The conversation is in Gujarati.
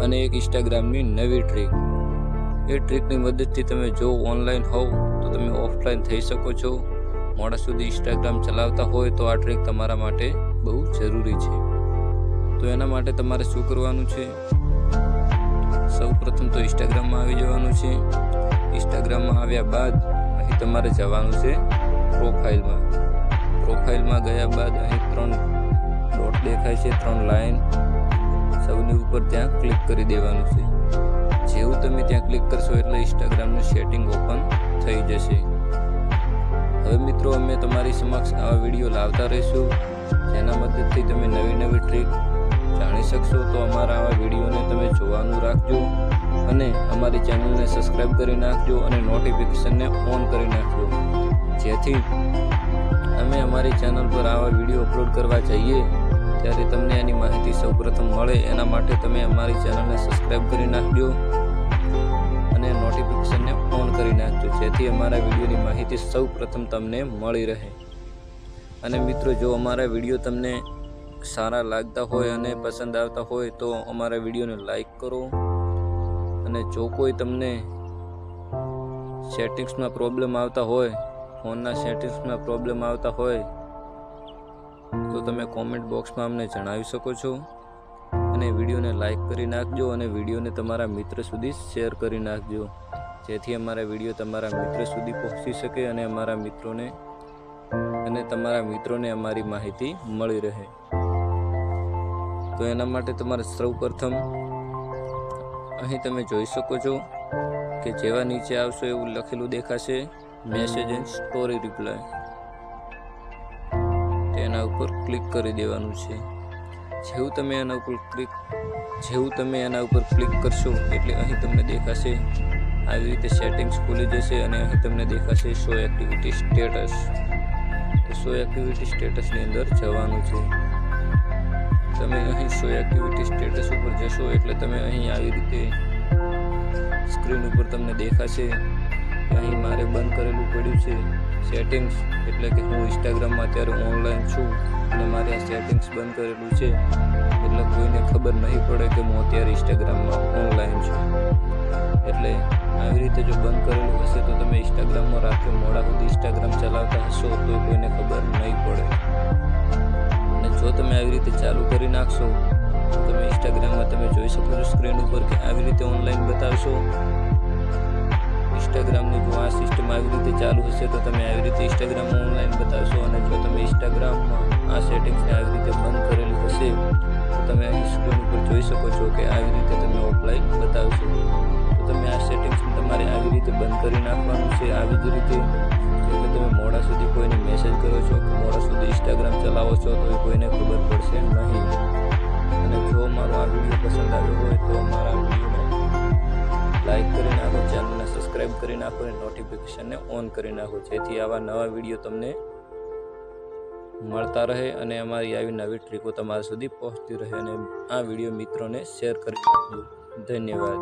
અને એક ઇન્સ્ટાગ્રામની નવી ટ્રીક। એ ટ્રીકની મદદથી તમે જો ઓનલાઈન હોવ તો તમે ઓફલાઈન થઈ શકો છો। મોડા સુધી ઇન્સ્ટાગ્રામ ચલાવતા હોય તો આ ટ્રીક તમારા માટે બહુ જરૂરી છે। તો એના માટે તમારે શું કરવાનું છે? સૌપ્રથમ તો ઇન્સ્ટાગ્રામમાં આવી જવાનું છે। ઇન્સ્ટાગ્રામમાં આવ્યા બાદ અહીં તમારે જવાનું છે પ્રોફાઇલમાં। પ્રોફાઇલમાં ગયા બાદ અહીં 3 ડોટ દેખાય છે, 3 લાઈન, સૌની ઉપર ત્યાં ક્લિક કરી દેવાનું છે। જેવું તમે ત્યાં ક્લિક કરશો એટલે ઇન્સ્ટાગ્રામનું સેટિંગ ઓપન થઈ જશે। હવે મિત્રો અમે તમારી સમક્ષ આવા વિડીયો લાવતા રહીશું જેના મદદથી તમે નવી ટ્રીક જાણી શકશો। તો અમારા આવા વિડીયોને તમે જોવાનું રાખજો અને અમારી ચેનલને સબસ્ક્રાઈબ કરી નાખજો અને નોટિફિકેશનને ઓન કરી નાખજો, જેથી અમે અમારી ચેનલ પર આવા વિડીયો અપલોડ કરવા જઈએ ત્યારે તમને એની માહિતી સૌપ્રથમ મળે। એના માટે તમે અમારી ચેનલને સબસ્ક્રાઈબ કરી નાખજો અને નોટિફિકેશનને ઓન કરી નાખજો, જેથી અમારા વિડીયોની માહિતી સૌપ્રથમ તમને મળી રહે। અને મિત્રો, જો અમારા વિડીયો તમને સારા લાગતા હોય અને પસંદ આવતા હોય તો અમારા વિડીયોને લાઈક કરો। અને જો કોઈ તમને સેટિંગ્સમાં પ્રોબ્લેમ આવતા હોય, ફોનના સેટિંગ્સમાં પ્રોબ્લેમ આવતા હોય તો તમે કોમેન્ટ બોક્સમાં અમને જણાવી શકો છો। અને વિડીયોને લાઈક કરી નાખજો અને વિડીયોને તમારા મિત્ર સુધી શેર કરી નાખજો, જેથી અમારા વિડીયો તમારા મિત્ર સુધી પહોંચી શકે અને તમારા મિત્રોને અમારી માહિતી મળી રહે। તો એના માટે તમારે સૌપ્રથમ અહીં તમે જોઈ શકો છો કે જેવા નીચે આવશો એવું લખેલું દેખાશે મેસેજ એન્ડ સ્ટોરી રિપ્લાય, તેના ઉપર ક્લિક કરી દેવાનું છે। જેવું તમે એના ઉપર ક્લિક કરશો એટલે અહીં તમને દેખાશે આવી રીતે સેટિંગ્સ ખુલી જશે અને અહીં તમને દેખાશે શો એક્ટિવિટી સ્ટેટસ। તો શો એક્ટિવિટી સ્ટેટસની અંદર જવાનું છે। તમે અહીં શો એક્ટિવિટી સ્ટેટસ ઉપર જશો એટલે તમે અહીં આવી રીતે સ્ક્રીન ઉપર તમને દેખાશે અહીં મારે બંધ કરેલું પડ્યું છે સેટિંગ્સ, એટલે કે હું ઇન્સ્ટાગ્રામમાં અત્યારે ઓનલાઈન છું અને મારે આ સેટિંગ્સ બંધ કરેલું છે, એટલે કોઈને ખબર નહીં પડે કે હું અત્યારે ઇન્સ્ટાગ્રામમાં ઓનલાઈન છું। એટલે આવી રીતે જો બંધ કરેલું હશે તો તમે ઇન્સ્ટાગ્રામમાં રાત્રે મોડા સુધી ઇન્સ્ટાગ્રામ ચલાવતા હશો તો કોઈને ખબર નહીં પડે। અને જો તમે આવી રીતે ચાલુ કરી નાખશો તો તમે ઇન્સ્ટાગ્રામમાં તમે જોઈ શકો છો સ્ક્રીન ઉપર કે આવી રીતે ઓનલાઈન બતાવશો। ઇન્સ્ટાગ્રામની જો આ સિસ્ટમ આવી રીતે ચાલુ હશે તો તમે આવી રીતે ઇન્સ્ટાગ્રામમાં ઓનલાઈન બતાવશો। અને જો તમે ઇન્સ્ટાગ્રામમાં આ સેટિંગ્સને આવી રીતે બંધ કરેલી હશે તો તમે અહીં સ્ક્રીન ઉપર જોઈ શકો છો કે આવી રીતે તમે ઓફલાઈન બતાવશો। તો તમે આ સેટિંગ્સને તમારે આવી રીતે બંધ કરી નાખવાનું છે। આવી જ રીતે એટલે તમે મોડા સુધી કોઈને મેસેજ કરો છો કે મોડા સુધી ઇન્સ્ટાગ્રામ ચલાવો છો તો એ કોઈને ખબર પડશે નહીં। અને જો મારો આ વિડીયો પસંદ આવ્યો હોય તો મારા વિડીયોને લાઈક કરી નાખો, ચેનલને સબસ્ક્રાઈબ કરી નાખો અને નોટિફિકેશનને ઓન કરી નાખો, જેથી આવા નવા વિડીયો તમને મળતા રહે અને અમારી આવી નવી ટ્રીકો તમારા સુધી પહોંચતી રહે। અને આ વિડીયો મિત્રોને શેર કરી નાખજો। ધન્યવાદ।